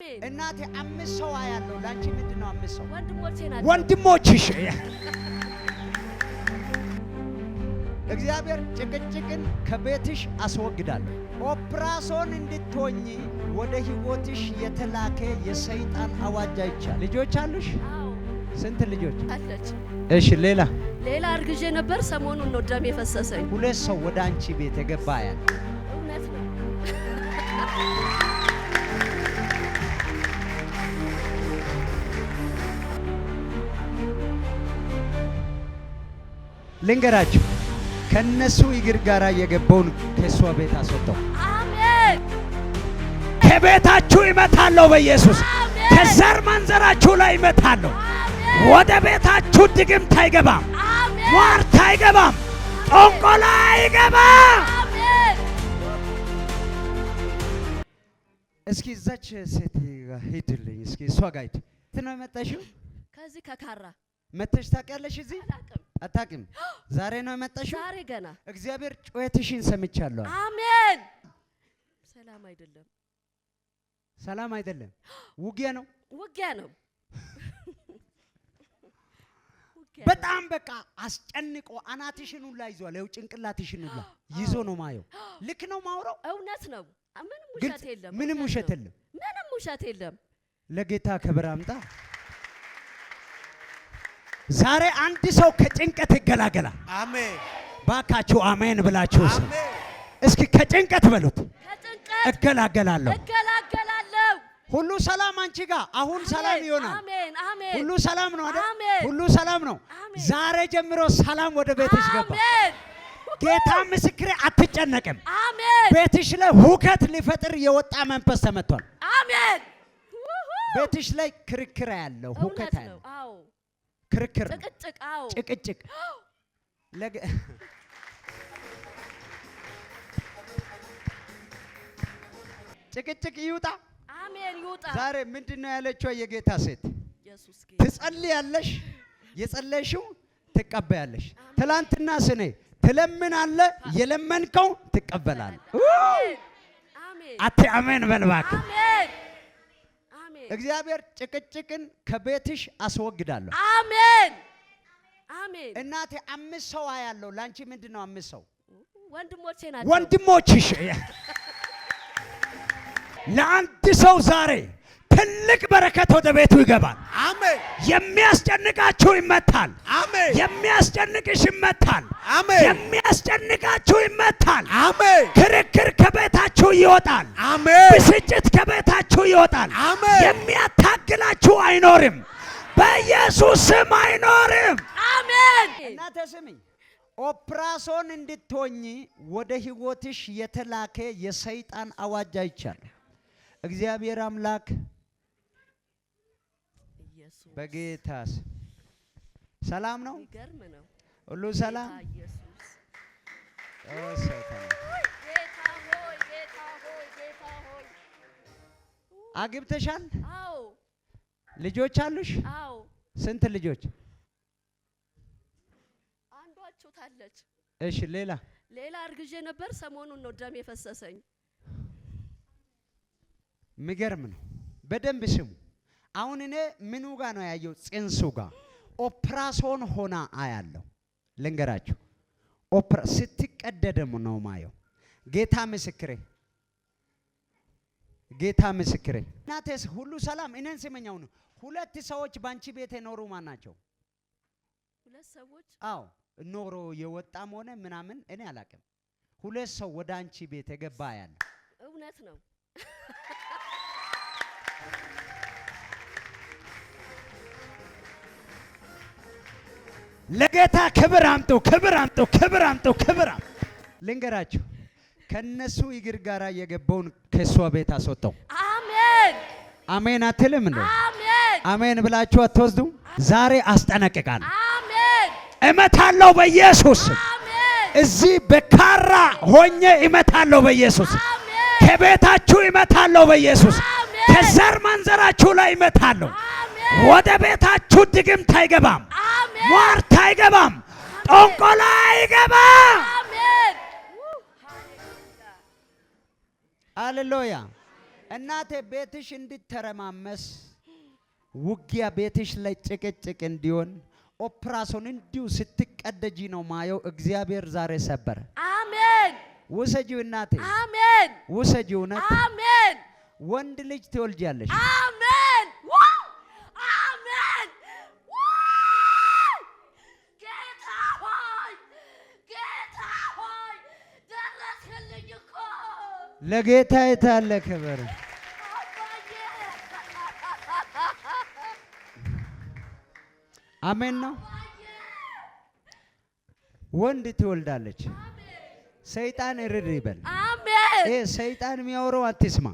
እናቴ አምስት ሰው ያለው ላንቺ ምንድነው? አምስት ሰው ወንድሞችሽ እግዚአብሔር ጭቅጭቅን ከቤትሽ አስወግዳለሁ። ኦፕራሶን እንድትሆኚ ወደ ህይወትሽ የተላከ የሰይጣን አዋጅ አይቻል። ልጆች አሉሽ? አዎ። ስንት ልጆች አለች? እሺ። ሌላ አርግዤ ነበር። ሰሞኑን ነው ደም የፈሰሰኝ። ሁለት ሰው ወደ አንቺ ቤት የገባ ያለ እውነት ነው። ልንገራችሁ፣ ከነሱ እግር ጋራ የገባውን ከሷ ቤት አስወጣው። አሜን። ከቤታችሁ ይመታለሁ በኢየሱስ። ከዘር መንዘራችሁ ላይ ይመታለሁ። ወደ ቤታችሁ ድግምት አይገባም፣ ሟርት አይገባም፣ ጠንቆላ አይገባም። እስኪ እዛች ሴት ጋር ሂድልኝ። እስኪ እሷ ጋር ሂድ። ነው የመጣሽው? ከዚህ ከካራ መተሽ ታውቂያለሽ? እዚህ አታውቂም? ዛሬ ነው የመጣሽው? ዛሬ ገና። እግዚአብሔር ጩኸትሽን ሰምቻለሁ። አሜን። ሰላም አይደለም፣ ሰላም አይደለም፣ ውጊያ ነው፣ ውጊያ ነው። በጣም በቃ አስጨንቆ አናትሽን ሁላ ይዟል። ያው ጭንቅላትሽን ሁላ ይዞ ነው ማየው። ልክ ነው ማውራው? እውነት ነው። ምንም ውሸት የለም፣ ምንም ውሸት የለም፣ ምንም ውሸት የለም። ለጌታ ክብር አምጣ። ዛሬ አንድ ሰው ከጭንቀት ይገላገላል። አሜን። ባካችሁ አሜን ብላችሁ እስኪ ከጭንቀት በሉት። ከጭንቀት እገላገላለሁ፣ እገላገላለሁ። ሁሉ ሰላም አንቺ ጋር አሁን ሰላም ይሆናል። አሜን፣ አሜን። ሁሉ ሰላም ነው አይደል? አሜን። ሁሉ ሰላም ነው። አሜን። ዛሬ ጀምሮ ሰላም ወደ ቤትሽ ገባ። አሜን። ጌታ ምስክሬ፣ አትጨነቅም። አሜን። ቤትሽ ላይ ሁከት ሊፈጥር የወጣ መንፈስ ተመቷል። አሜን። ቤትሽ ላይ ክርክር ያለው ሁከት ያለው አዎ፣ ክርክር፣ ጭቅጭቅ፣ አዎ፣ ጭቅጭቅ ጭቅጭቅ ይውጣ። አሜን፣ ይውጣ። ዛሬ ምንድነው ያለችው የጌታ ሴት? ኢየሱስ ጌታ። ትጸልያለሽ፣ የጸለይሽው ትቀበያለሽ። ትላንትና ስኔ ትለምናለ፣ የለመንከው ትቀበላል። አሜን። አቴ አሜን በልባክ። አሜን፣ አሜን። እግዚአብሔር ጭቅጭቅን ከቤትሽ አስወግዳለሁ። አሜን፣ አሜን። እናቴ አምስት ሰው ያለው ላንቺ ምንድነው? አምስት ሰው ወንድሞቼ ናቸው። ወንድሞችሽ ለአንድ ሰው ዛሬ ትልቅ በረከት ወደ ቤቱ ይገባል። አሜን። የሚያስጨንቃችሁ ይመታል። አሜን። የሚያስጨንቅሽ ይመታል። አሜን። የሚያስጨንቃችሁ ይመታል። አሜን። ክርክር ከቤታችሁ ይወጣል። አሜን። ብስጭት ከቤታችሁ ይወጣል። አሜን። የሚያታግላችሁ አይኖርም። በኢየሱስ ስም አይኖርም። አሜን። እናቴ ስሚ፣ ኦፕራሶን እንድትሆኚ ወደ ህይወትሽ የተላከ የሰይጣን አዋጅ አይቻለሁ። እግዚአብሔር አምላክ ኢየሱስ በጌታስ ሰላም ነው። ይገርም ነው። ሁሉ ሰላም። ኢየሱስ ሰይጣን ጌታ ሆይ፣ ጌታ ሆይ፣ ጌታ ሆይ። አግብተሻል? አዎ። ልጆች አሉሽ? አዎ። ስንት ልጆች? አንዷ ቹታለች። እሺ። ሌላ አርግዤ ነበር። ሰሞኑን ነው ደም የፈሰሰኝ። የሚገርም ነው። በደንብ ስሙ። አሁን እኔ ምኑ ጋር ነው ያየው? ጽንሱ ጋር ኦፕራሶን ሆና አያለው። ልንገራችሁ፣ ስትቀደደም ነው ማየው። ጌታ ምስክሬ፣ ጌታ ምስክሬ። እናቴስ ሁሉ ሰላም። እኔን ስመኛው ነው። ሁለት ሰዎች ባንቺ ቤት የኖሩ ማን ናቸው? ሁለት ሰዎች? አዎ፣ ኖሮ የወጣም ሆነ ምናምን እኔ አላውቅም። ሁለት ሰው ወደ አንቺ ቤት የገባ ያለ እውነት ነው። ለጌታ ክብር አምጡ፣ ክብር አምጡ፣ ክብር አምጡ፣ ክብር አምጡ። ልንገራችሁ፣ ከነሱ እግር ጋራ የገባውን ከሷ ቤት አስወጣው። አሜን፣ አሜን አትልም እንዴ? አሜን፣ አሜን ብላችሁ አትወስዱ? ዛሬ አስጠነቅቃለሁ። አሜን፣ እመታለሁ በኢየሱስ። አሜን፣ እዚህ በካራ ሆኜ እመታለሁ በኢየሱስ። አሜን፣ ከቤታችሁ እመታለሁ በኢየሱስ። አሜን፣ ከዘር መንዘራችሁ ላይ እመታለሁ። አሜን፣ ወደ ቤታችሁ ድግምት አይገባም፣ አሜን፣ ሟርት አይገባም፣ ጠንቆላ አይገባም። አሜን። ሃሌሉያ። እናቴ ቤትሽ እንድትተረማመስ ውጊያ ቤትሽ ላይ ጭቅጭቅ እንዲሆን ኦፕራሶን እንዲሁ ስትቀደጂ ነው ማየው። እግዚአብሔር ዛሬ ሰበረ። አሜን። ውሰጂው እናቴ፣ አሜን። ውሰጂው እናቴ። አሜን። ወንድ ልጅ ትወልጃለሽ። አሜን። ዋው! አሜን። ዋው! ጌታ ሆይ፣ ጌታ ሆይ ደረስክልኝ እኮ። ለጌታ የታለ ክብር። አባዬ አሜን ነው። ወንድ ትወልዳለች። ሰይጣን እርር ይበል። አሜን። ሰይጣን የሚያወራው አትስማ።